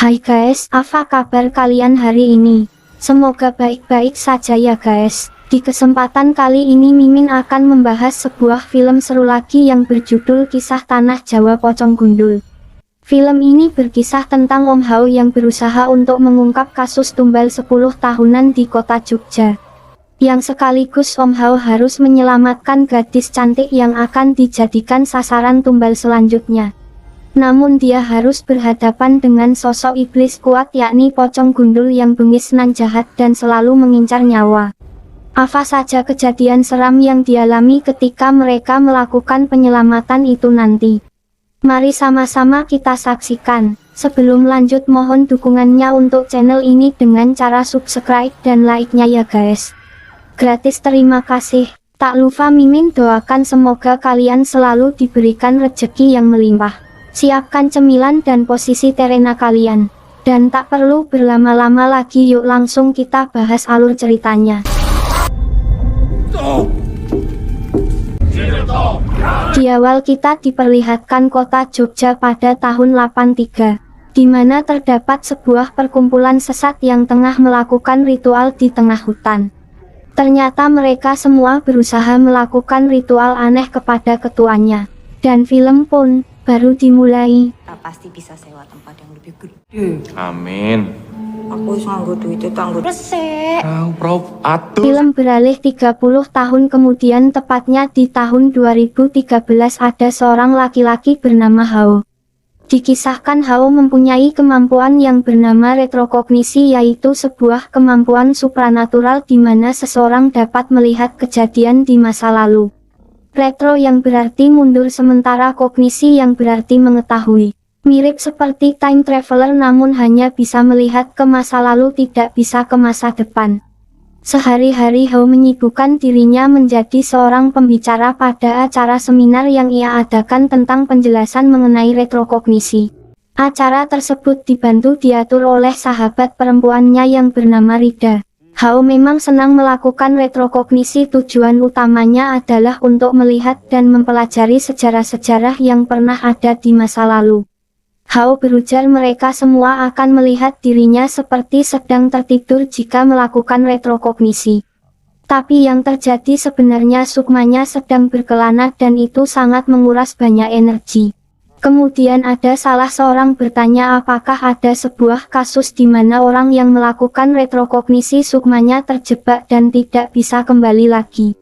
Hai guys, apa kabar kalian hari ini? Semoga baik-baik saja ya guys. Di kesempatan kali ini Mimin akan membahas sebuah film seru lagi yang berjudul Kisah Tanah Jawa Pocong Gundul. Film ini berkisah tentang Om Hao yang berusaha untuk mengungkap kasus tumbal 10 tahunan di kota Jogja. Yang sekaligus Om Hao harus menyelamatkan gadis cantik yang akan dijadikan sasaran tumbal selanjutnya. Namun dia harus berhadapan dengan sosok iblis kuat yakni Pocong Gundul yang bengis nan jahat dan selalu mengincar nyawa. Apa saja kejadian seram yang dialami ketika mereka melakukan penyelamatan itu nanti? Mari sama-sama kita saksikan. Sebelum lanjut mohon dukungannya untuk channel ini dengan cara subscribe dan like-nya ya guys. Gratis, terima kasih. Tak lupa Mimin doakan semoga kalian selalu diberikan rezeki yang melimpah. Siapkan cemilan dan posisi terena kalian. Dan tak perlu berlama-lama lagi, yuk langsung kita bahas alur ceritanya. Di awal kita diperlihatkan kota Jogja pada tahun 83, di mana terdapat sebuah perkumpulan sesat yang tengah melakukan ritual di tengah hutan. Ternyata mereka semua berusaha melakukan ritual aneh kepada ketuanya. Dan film pun baru dimulai. Kita pasti bisa sewa tempat yang lebih gede. Amin. Aku sanggup duit itu tangguh resik. Prof, atuh. Film beralih 30 tahun kemudian, tepatnya di tahun 2013, ada seorang laki-laki bernama Hao. Dikisahkan Hao mempunyai kemampuan yang bernama retrokognisi, yaitu sebuah kemampuan supranatural di mana seseorang dapat melihat kejadian di masa lalu. Retro yang berarti mundur, sementara kognisi yang berarti mengetahui. Mirip seperti time traveler, namun hanya bisa melihat ke masa lalu, tidak bisa ke masa depan. Sehari-hari Hao menyibukkan dirinya menjadi seorang pembicara pada acara seminar yang ia adakan tentang penjelasan mengenai retrokognisi. Acara tersebut dibantu diatur oleh sahabat perempuannya yang bernama Rida. Hao memang senang melakukan retrokognisi, tujuan utamanya adalah untuk melihat dan mempelajari sejarah-sejarah yang pernah ada di masa lalu. Hao berujar mereka semua akan melihat dirinya seperti sedang tertidur jika melakukan retrokognisi. Tapi yang terjadi sebenarnya sukmanya sedang berkelana dan itu sangat menguras banyak energi. Kemudian ada salah seorang bertanya apakah ada sebuah kasus di mana orang yang melakukan retrokognisi sukmanya terjebak dan tidak bisa kembali lagi.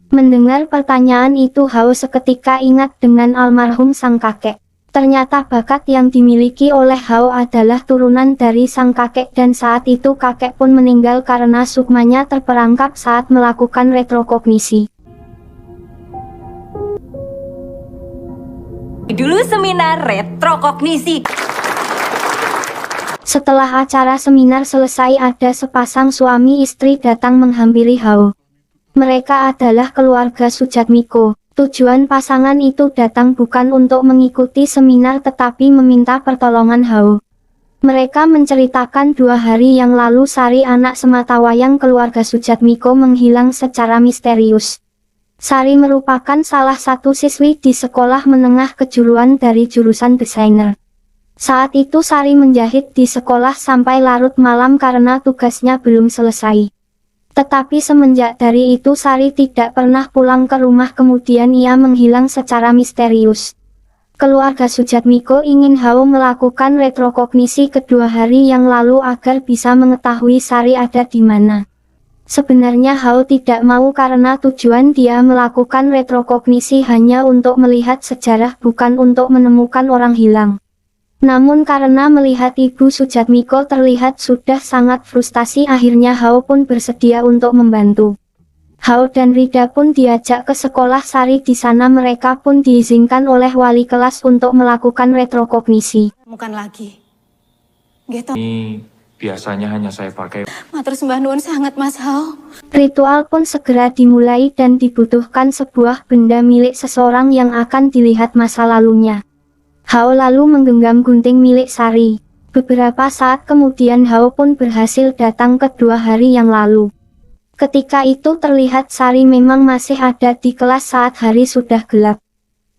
Mendengar pertanyaan itu Hao seketika ingat dengan almarhum sang kakek. Ternyata bakat yang dimiliki oleh Hao adalah turunan dari sang kakek dan saat itu kakek pun meninggal karena sukmanya terperangkap saat melakukan retrokognisi. Dulu seminar retrokognisi. Setelah acara seminar selesai, ada sepasang suami istri datang menghampiri Hao. Mereka adalah keluarga Sujatmiko. Tujuan pasangan itu datang bukan untuk mengikuti seminar tetapi meminta pertolongan Hao. Mereka menceritakan 2 hari yang lalu Sari, anak sematawayang keluarga Sujatmiko, menghilang secara misterius. Sari merupakan salah satu siswi di sekolah menengah kejuruan dari jurusan desainer. Saat itu Sari menjahit di sekolah sampai larut malam karena tugasnya belum selesai. Tetapi semenjak dari itu Sari tidak pernah pulang ke rumah, kemudian ia menghilang secara misterius. Keluarga Sujatmiko ingin Hao melakukan retrokognisi kedua hari yang lalu agar bisa mengetahui Sari ada di mana. Sebenarnya Hao tidak mau karena tujuan dia melakukan retrokognisi hanya untuk melihat sejarah, bukan untuk menemukan orang hilang. Namun karena melihat Ibu Sujatmiko terlihat sudah sangat frustasi, akhirnya Hao pun bersedia untuk membantu. Hao dan Rida pun diajak ke sekolah Sari. Di sana mereka pun diizinkan oleh wali kelas untuk melakukan retrokognisi. Bukan lagi. Gitu. Ini biasanya hanya saya pakai. Matur sembah nuwun sangat Mas Hao. Ritual pun segera dimulai dan dibutuhkan sebuah benda milik seseorang yang akan dilihat masa lalunya. Hao lalu menggenggam gunting milik Sari. Beberapa saat kemudian Hao pun berhasil datang ke 2 hari yang lalu. Ketika itu terlihat Sari memang masih ada di kelas saat hari sudah gelap.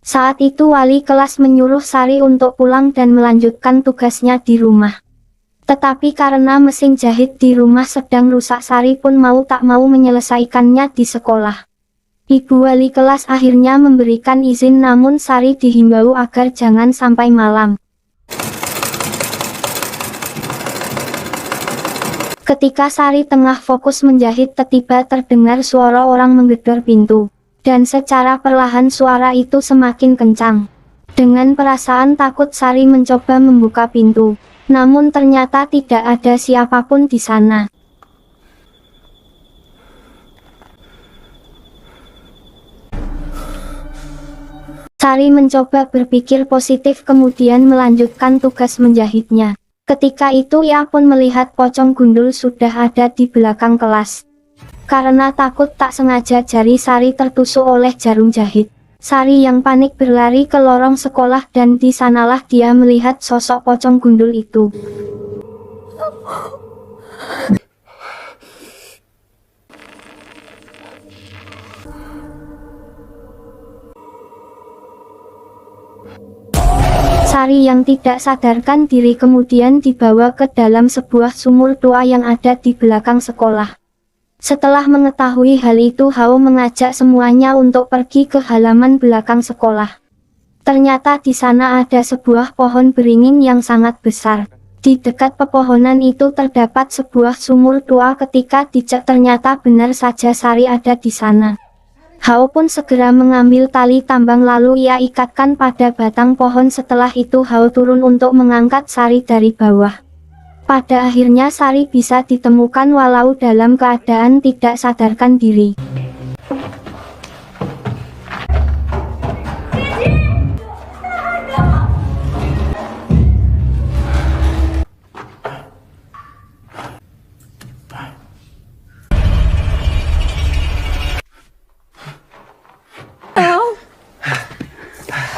Saat itu wali kelas menyuruh Sari untuk pulang dan melanjutkan tugasnya di rumah. Tetapi karena mesin jahit di rumah sedang rusak, Sari pun mau tak mau menyelesaikannya di sekolah. Ibu wali kelas akhirnya memberikan izin, namun Sari dihimbau agar jangan sampai malam. Ketika Sari tengah fokus menjahit, tiba-tiba terdengar suara orang menggedor pintu. Dan secara perlahan suara itu semakin kencang. Dengan perasaan takut Sari mencoba membuka pintu. Namun ternyata tidak ada siapapun di sana. Sari mencoba berpikir positif kemudian melanjutkan tugas menjahitnya. Ketika itu ia pun melihat pocong gundul sudah ada di belakang kelas. Karena takut tak sengaja jari Sari tertusuk oleh jarum jahit. Sari yang panik berlari ke lorong sekolah dan di sanalah dia melihat sosok pocong gundul itu. Sari yang tidak sadarkan diri kemudian dibawa ke dalam sebuah sumur tua yang ada di belakang sekolah. Setelah mengetahui hal itu, Hao mengajak semuanya untuk pergi ke halaman belakang sekolah. Ternyata di sana ada sebuah pohon beringin yang sangat besar. Di dekat pepohonan itu terdapat sebuah sumur tua. Ketika dicek ternyata benar saja Sari ada di sana. Hao pun segera mengambil tali tambang lalu ia ikatkan pada batang pohon. Setelah itu Hao turun untuk mengangkat Sari dari bawah. Pada akhirnya Sari bisa ditemukan walau dalam keadaan tidak sadarkan diri.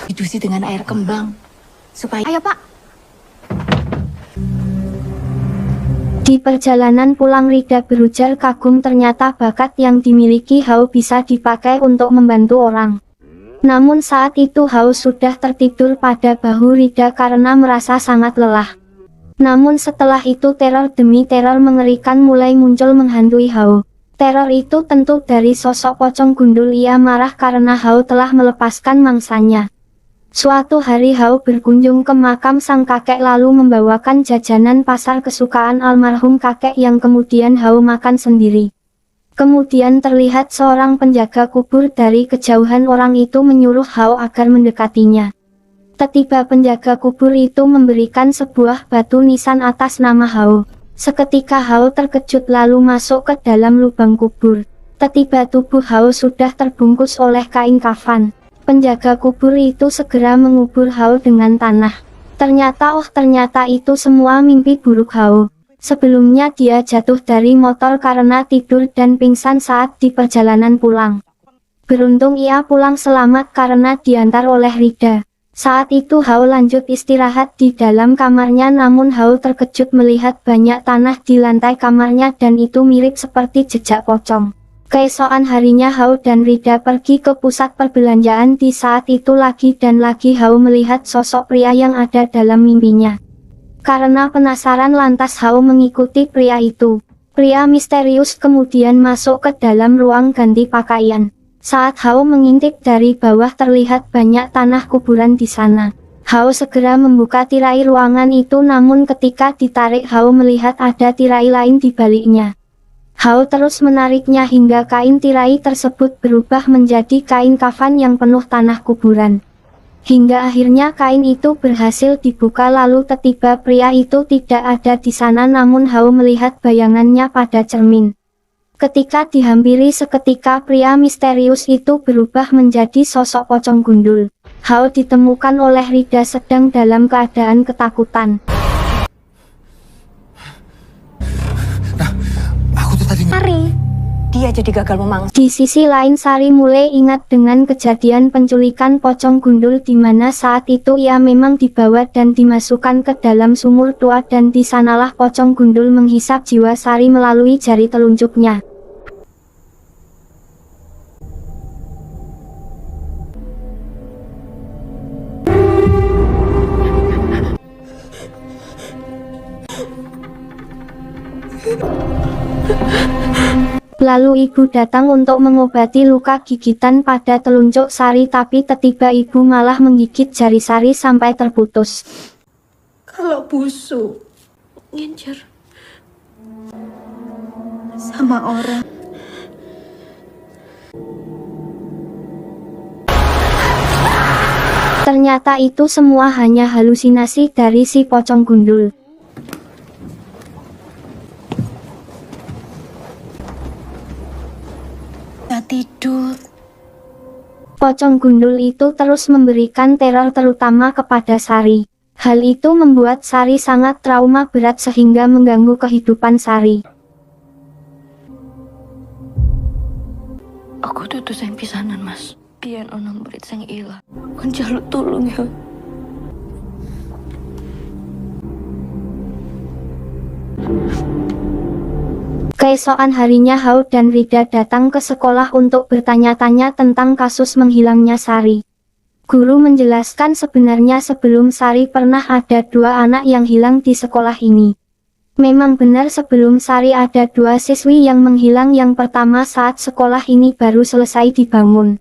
Didusi dengan air kembang. Supaya... Ayo, Pak. Di perjalanan pulang Rida berujar kagum, ternyata bakat yang dimiliki Hao bisa dipakai untuk membantu orang. Namun saat itu Hao sudah tertidur pada bahu Rida karena merasa sangat lelah. Namun setelah itu teror demi teror mengerikan mulai muncul menghantui Hao. Teror itu tentu dari sosok pocong gundul. Ia marah karena Hao telah melepaskan mangsanya. Suatu hari Hao berkunjung ke makam sang kakek lalu membawakan jajanan pasar kesukaan almarhum kakek yang kemudian Hao makan sendiri. Kemudian terlihat seorang penjaga kubur dari kejauhan. Orang itu menyuruh Hao agar mendekatinya. Tiba-tiba penjaga kubur itu memberikan sebuah batu nisan atas nama Hao. Seketika Hao terkejut lalu masuk ke dalam lubang kubur. Tiba-tiba tubuh Hao sudah terbungkus oleh kain kafan. Penjaga kubur itu segera mengubur Hao dengan tanah. Ternyata itu semua mimpi buruk Hao. Sebelumnya dia jatuh dari motor karena tidur dan pingsan saat di perjalanan pulang. Beruntung ia pulang selamat karena diantar oleh Rida. Saat itu Hao lanjut istirahat di dalam kamarnya, namun Hao terkejut melihat banyak tanah di lantai kamarnya dan itu mirip seperti jejak pocong. Keesokan harinya Hao dan Rida pergi ke pusat perbelanjaan. Di saat itu lagi dan lagi Hao melihat sosok pria yang ada dalam mimpinya. Karena penasaran lantas Hao mengikuti pria itu. Pria misterius kemudian masuk ke dalam ruang ganti pakaian. Saat Hao mengintip dari bawah terlihat banyak tanah kuburan di sana. Hao segera membuka tirai ruangan itu, namun ketika ditarik Hao melihat ada tirai lain di baliknya. Hao terus menariknya hingga kain tirai tersebut berubah menjadi kain kafan yang penuh tanah kuburan. Hingga akhirnya kain itu berhasil dibuka lalu tiba-tiba pria itu tidak ada di sana, namun Hao melihat bayangannya pada cermin. Ketika dihampiri seketika pria misterius itu berubah menjadi sosok pocong gundul. Hao ditemukan oleh Rida sedang dalam keadaan ketakutan. Sari, dia jadi gagal memangsa. Di sisi lain Sari mulai ingat dengan kejadian penculikan pocong gundul di mana saat itu ia memang dibawa dan dimasukkan ke dalam sumur tua dan di sanalah pocong gundul menghisap jiwa Sari melalui jari telunjuknya. Lalu ibu datang untuk mengobati luka gigitan pada telunjuk Sari, tapi tiba-tiba ibu malah menggigit jari Sari sampai terputus. Kalau busuk, ngincer sama orang. Ternyata itu semua hanya halusinasi dari si pocong gundul. Tidur. Pocong gundul itu terus memberikan teror terutama kepada Sari. Hal itu membuat Sari sangat trauma berat sehingga mengganggu kehidupan Sari. Aku tuh sing pisanan, Mas. Biar ono murid sing ilang. Kon jaluk tulung ya. Keesokan harinya Hao dan Rida datang ke sekolah untuk bertanya-tanya tentang kasus menghilangnya Sari. Guru menjelaskan sebenarnya sebelum Sari pernah ada 2 anak yang hilang di sekolah ini. Memang benar sebelum Sari ada 2 siswi yang menghilang, yang pertama saat sekolah ini baru selesai dibangun.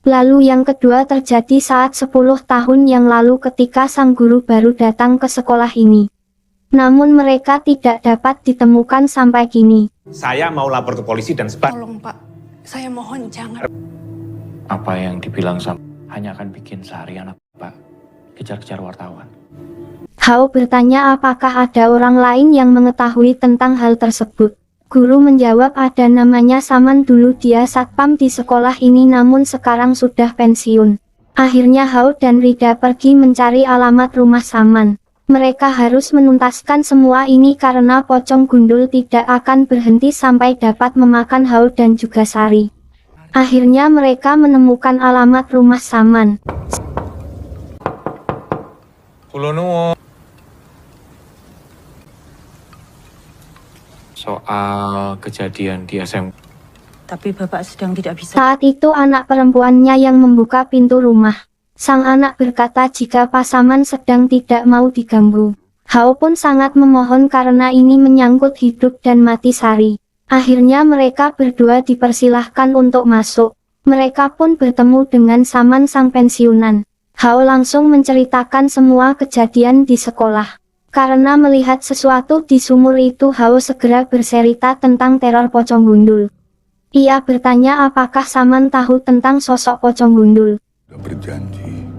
Lalu yang kedua terjadi saat 10 tahun yang lalu ketika sang guru baru datang ke sekolah ini. Namun mereka tidak dapat ditemukan sampai kini. Saya mau lapor ke polisi dan Tolong, Pak. Saya mohon jangan. Apa yang dibilang sama hanya akan bikin Sari anak Pak kejar-kejar wartawan. Hao bertanya apakah ada orang lain yang mengetahui tentang hal tersebut. Guru menjawab ada, namanya Saman, dulu dia satpam di sekolah ini namun sekarang sudah pensiun. Akhirnya Hao dan Rida pergi mencari alamat rumah Saman. Mereka harus menuntaskan semua ini karena pocong gundul tidak akan berhenti sampai dapat memakan Hao dan juga Sari. Akhirnya mereka menemukan alamat rumah Saman. Soal kejadian di SM. Tapi Bapak sedang tidak bisa. Saat itu anak perempuannya yang membuka pintu rumah. Sang anak berkata jika Pasaman sedang tidak mau diganggu. Hao pun sangat memohon karena ini menyangkut hidup dan mati Sari. Akhirnya mereka berdua dipersilahkan untuk masuk. Mereka pun bertemu dengan Saman sang pensiunan. Hao langsung menceritakan semua kejadian di sekolah. Karena melihat sesuatu di sumur itu, Hao segera bercerita tentang teror pocong gundul. Ia bertanya apakah Saman tahu tentang sosok pocong gundul. Berjanji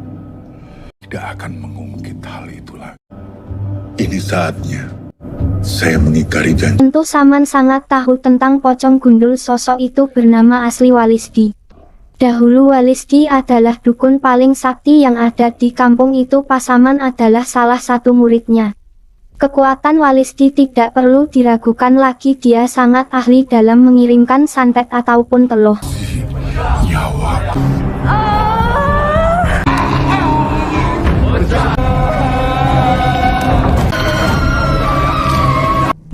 tidak akan mengungkit hal itu lagi. Ini saatnya saya mengingkari janji. Tentu Saman sangat tahu tentang pocong gundul. Sosok itu bernama asli Walisdi. Dahulu Walisdi adalah dukun paling sakti yang ada di kampung itu. Pasaman adalah salah satu muridnya. Kekuatan Walisdi tidak perlu diragukan lagi, dia sangat ahli dalam mengirimkan santet ataupun teluh. Nyawaku.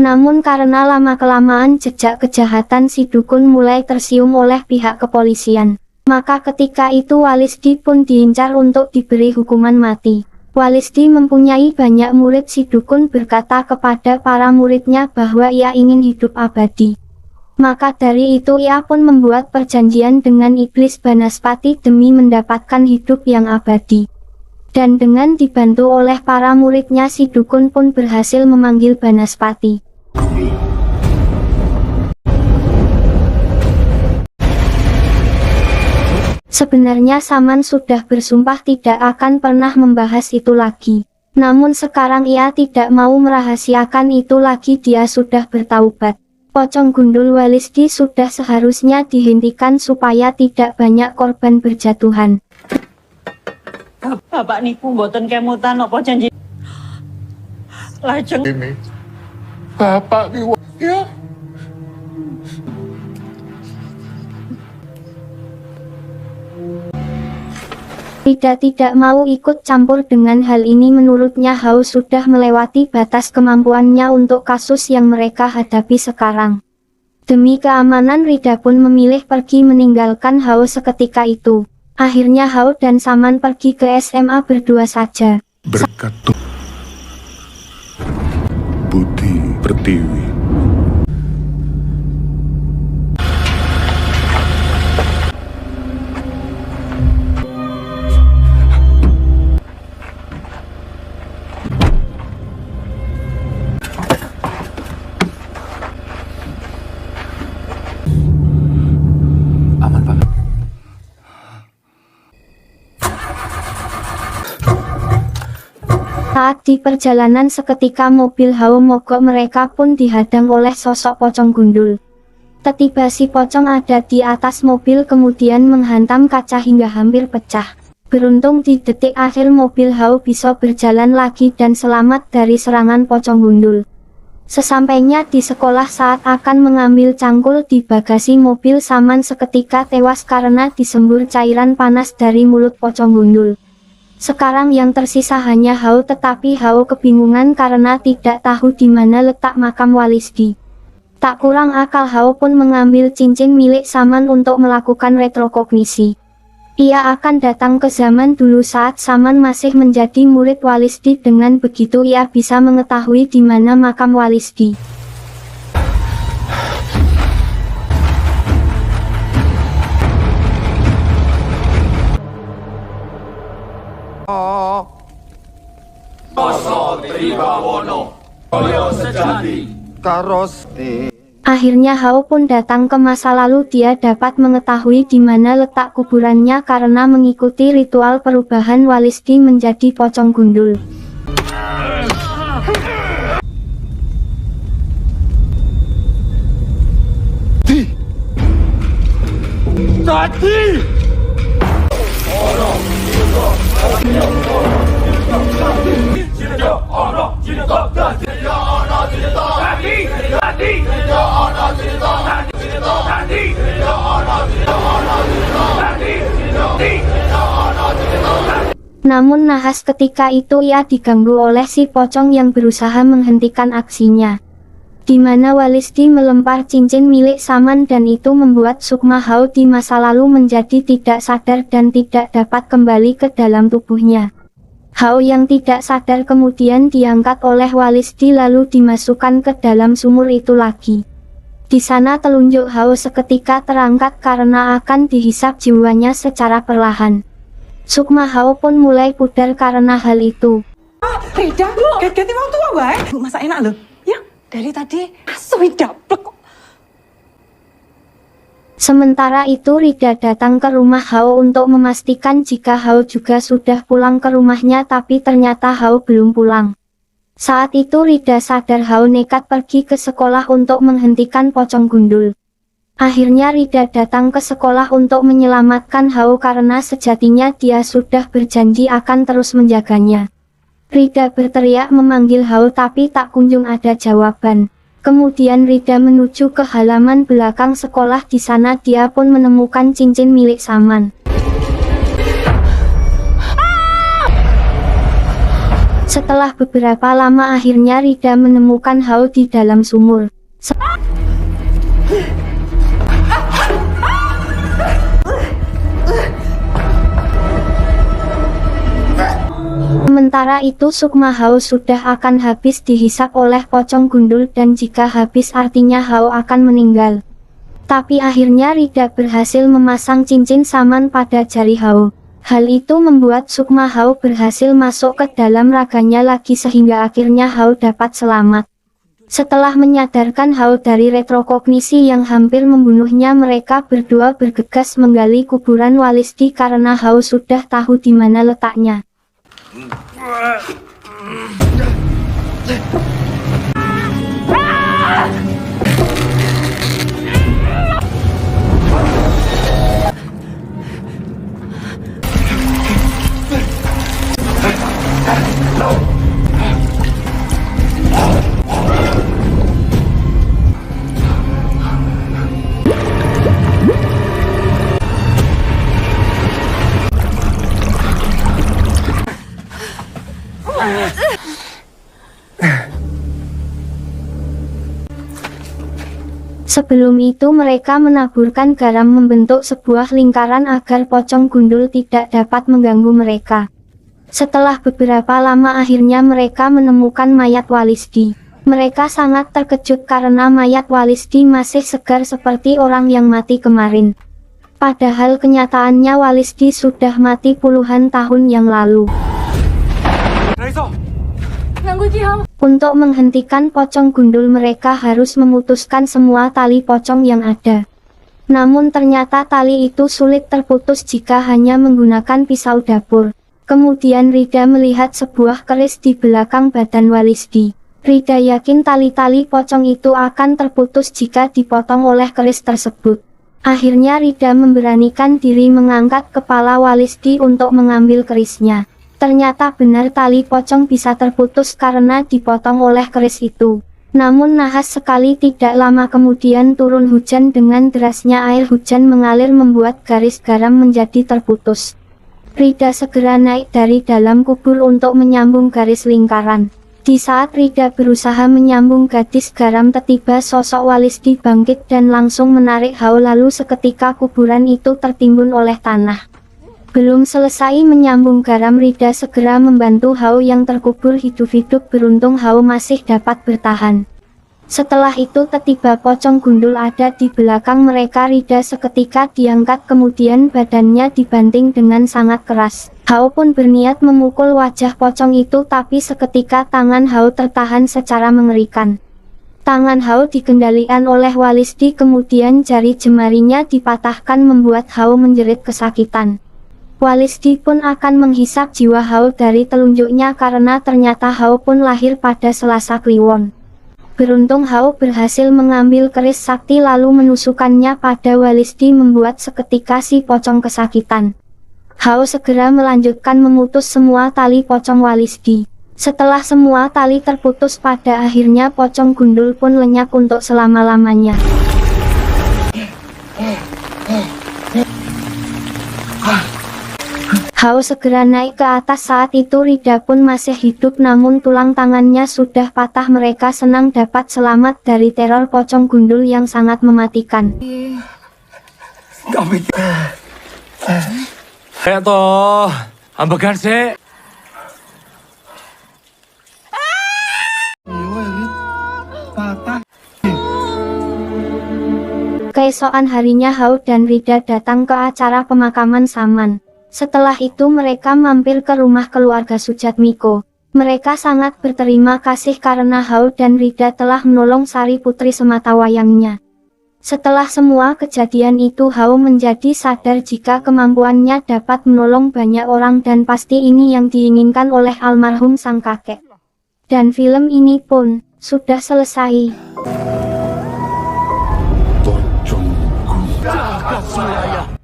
Namun karena lama-kelamaan jejak kejahatan si dukun mulai tersium oleh pihak kepolisian. Maka ketika itu Walisdi pun diincar untuk diberi hukuman mati. Walisdi mempunyai banyak murid. Si dukun berkata kepada para muridnya bahwa ia ingin hidup abadi. Maka dari itu ia pun membuat perjanjian dengan iblis Banaspati demi mendapatkan hidup yang abadi. Dan dengan dibantu oleh para muridnya, si dukun pun berhasil memanggil Banaspati. Sebenarnya Saman sudah bersumpah tidak akan pernah membahas itu lagi. Namun sekarang ia tidak mau merahasiakan itu lagi, dia sudah bertaubat. Pocong gundul Walisdi sudah seharusnya dihentikan supaya tidak banyak korban berjatuhan. Bapak niku mboten kemutan apa janji. Lajeng Ini Bapak ya. Rida tidak mau ikut campur dengan hal ini. Menurutnya Hao sudah melewati batas kemampuannya untuk kasus yang mereka hadapi sekarang. Demi keamanan Rida pun memilih pergi meninggalkan Hao seketika itu. Akhirnya Hao dan Saman pergi ke SMA berdua saja. Berkat Budi Pertiwi. Saat di perjalanan seketika mobil Hao mogok, mereka pun dihadang oleh sosok pocong gundul. Tiba-tiba si pocong ada di atas mobil kemudian menghantam kaca hingga hampir pecah. Beruntung di detik akhir mobil Hao bisa berjalan lagi dan selamat dari serangan pocong gundul. Sesampainya di sekolah saat akan mengambil cangkul di bagasi mobil, Saman seketika tewas karena disembur cairan panas dari mulut pocong gundul. Sekarang yang tersisa hanya Hao, tetapi Hao kebingungan karena tidak tahu di mana letak makam Walisdi. Tak kurang akal, Hao pun mengambil cincin milik Saman untuk melakukan retrokognisi. Ia akan datang ke zaman dulu saat Saman masih menjadi murid Walisdi. Dengan begitu ia bisa mengetahui di mana makam Walisdi. Akhirnya Hao pun datang ke masa lalu. Dia dapat mengetahui di mana letak kuburannya karena mengikuti ritual perubahan Walisdi menjadi pocong gundul. Namun nahas ketika itu ia diganggu oleh si pocong yang berusaha menghentikan aksinya. Di mana Walisdi melempar cincin milik Saman dan itu membuat sukma Hao di masa lalu menjadi tidak sadar dan tidak dapat kembali ke dalam tubuhnya. Hao yang tidak sadar kemudian diangkat oleh Walisdi lalu dimasukkan ke dalam sumur itu lagi. Di sana telunjuk Hao seketika terangkat karena akan dihisap jiwanya secara perlahan. Sukma Hao pun mulai pudar karena hal itu. Rida, ganti waktu wae. Bu, masak enak loh. Ya, dari tadi asli daplek kok. Sementara itu Rida datang ke rumah Hao untuk memastikan jika Hao juga sudah pulang ke rumahnya, tapi ternyata Hao belum pulang. Saat itu Rida sadar Hao nekat pergi ke sekolah untuk menghentikan pocong gundul. Akhirnya Rida datang ke sekolah untuk menyelamatkan Hao karena sejatinya dia sudah berjanji akan terus menjaganya. Rida berteriak memanggil Hao tapi tak kunjung ada jawaban. Kemudian Rida menuju ke halaman belakang sekolah. Di sana dia pun menemukan cincin milik Saman. Setelah beberapa lama akhirnya Rida menemukan Hao di dalam sumur. Sementara itu sukma Hao sudah akan habis dihisap oleh pocong gundul dan jika habis artinya Hao akan meninggal. Tapi akhirnya Rida berhasil memasang cincin Saman pada jari Hao. Hal itu membuat sukma Hao berhasil masuk ke dalam raganya lagi sehingga akhirnya Hao dapat selamat. Setelah menyadarkan Hao dari retrokognisi yang hampir membunuhnya, mereka berdua bergegas menggali kuburan Walisdi karena Hao sudah tahu di mana letaknya. Sebelum itu mereka menaburkan garam membentuk sebuah lingkaran agar pocong gundul tidak dapat mengganggu mereka. Setelah beberapa lama akhirnya mereka menemukan mayat Walisdi. Mereka sangat terkejut karena mayat Walisdi masih segar seperti orang yang mati kemarin. Padahal kenyataannya Walisdi sudah mati puluhan tahun yang lalu. Untuk menghentikan pocong gundul mereka harus memutuskan semua tali pocong yang ada. Namun ternyata tali itu sulit terputus jika hanya menggunakan pisau dapur. Kemudian Rida melihat sebuah keris di belakang badan Walisdi. Rida yakin tali-tali pocong itu akan terputus jika dipotong oleh keris tersebut. Akhirnya Rida memberanikan diri mengangkat kepala Walisdi untuk mengambil kerisnya. Ternyata benar tali pocong bisa terputus karena dipotong oleh keris itu. Namun nahas sekali, tidak lama kemudian turun hujan dengan derasnya air hujan mengalir membuat garis garam menjadi terputus. Rida segera naik dari dalam kubur untuk menyambung garis lingkaran. Di saat Rida berusaha menyambung gadis garam, tiba sosok Walisdi bangkit dan langsung menarik Hao, lalu seketika kuburan itu tertimbun oleh tanah. Belum selesai menyambung garam, Rida segera membantu Hao yang terkubur hidup-hidup. Beruntung Hao masih dapat bertahan. Setelah itu tiba pocong gundul ada di belakang mereka. Rida seketika diangkat, kemudian badannya dibanting dengan sangat keras. Hao pun berniat memukul wajah pocong itu, tapi seketika tangan Hao tertahan secara mengerikan. Tangan Hao dikendalikan oleh Walisdi, kemudian jari jemarinya dipatahkan membuat Hao menjerit kesakitan. Walisdi pun akan menghisap jiwa Hao dari telunjuknya karena ternyata Hao pun lahir pada Selasa Kliwon. Beruntung Hao berhasil mengambil keris sakti lalu menusukkannya pada Walisdi, membuat seketika si pocong kesakitan. Hao segera melanjutkan memutus semua tali pocong Walisdi. Setelah semua tali terputus, pada akhirnya pocong gundul pun lenyap untuk selama-lamanya. Hao segera naik ke atas. Saat itu Rida pun masih hidup, namun tulang tangannya sudah patah. Mereka senang dapat selamat dari teror pocong gundul yang sangat mematikan. Kayak toh, ambegan sih. Keesokan harinya Hao dan Rida datang ke acara pemakaman Saman. Setelah itu mereka mampir ke rumah keluarga Sujatmiko. Mereka sangat berterima kasih karena Hao dan Rida telah menolong Sari putri sematawayangnya. Setelah semua kejadian itu, Hao menjadi sadar jika kemampuannya dapat menolong banyak orang, dan pasti ini yang diinginkan oleh almarhum sang kakek. Dan film ini pun sudah selesai.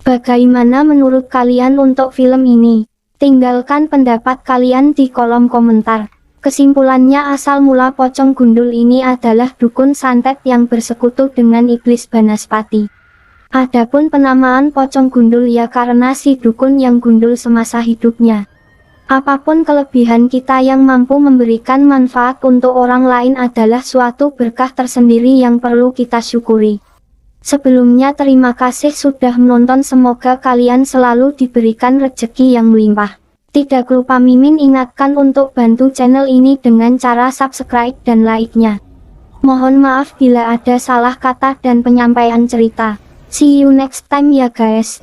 Bagaimana menurut kalian untuk film ini? Tinggalkan pendapat kalian di kolom komentar. Kesimpulannya, asal mula pocong gundul ini adalah dukun santet yang bersekutu dengan iblis Banaspati. Adapun penamaan pocong gundul ya karena si dukun yang gundul semasa hidupnya. Apapun kelebihan kita, yang mampu memberikan manfaat untuk orang lain adalah suatu berkah tersendiri yang perlu kita syukuri. Sebelumnya terima kasih sudah menonton, semoga kalian selalu diberikan rezeki yang melimpah. Tidak lupa Mimin ingatkan untuk bantu channel ini dengan cara subscribe dan like-nya. Mohon maaf bila ada salah kata dan penyampaian cerita. See you next time ya guys.